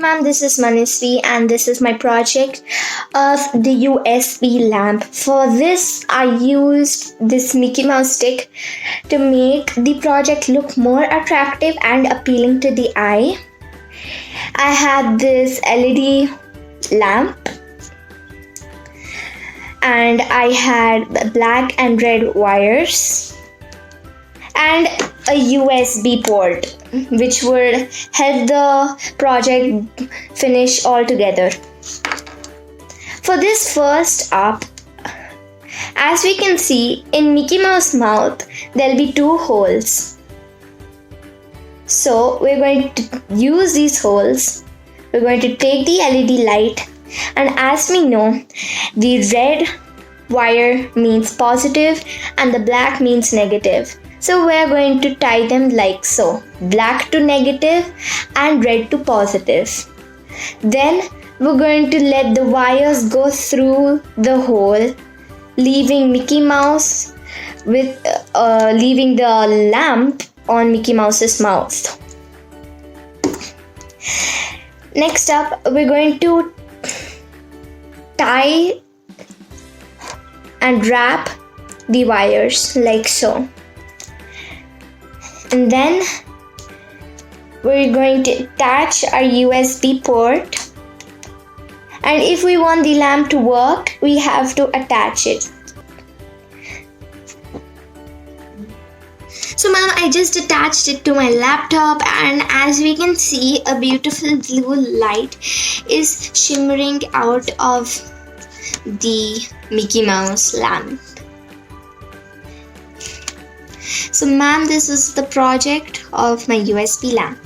ma'am, this is Manasvi and this is my project of the USB lamp. For this, I used this Mickey Mouse stick to make the project look more attractive and appealing to the eye. I had this LED lamp and I had black and red wires and a USB port which would help the project finish all together. For this first up, as we can see in Mickey Mouse mouth, there'll be 2 holes. So we're going to use these holes. We're going to take the LED light, and as we know, the red wire means positive and the black means negative. So we're going to tie them like so, black to negative and red to positive. Then we're going to let the wires go through the hole, leaving Mickey Mouse with leaving the lamp on Mickey Mouse's mouth. Next up, we're going to tie and wrap the wires like so. And then we're going to attach our USB port. And if we want the lamp to work, we have to attach it. So ma'am, I just attached it to my laptop, and as we can see, a beautiful blue light is shimmering out of the Mickey Mouse lamp. So ma'am, this is the project of my USB lamp.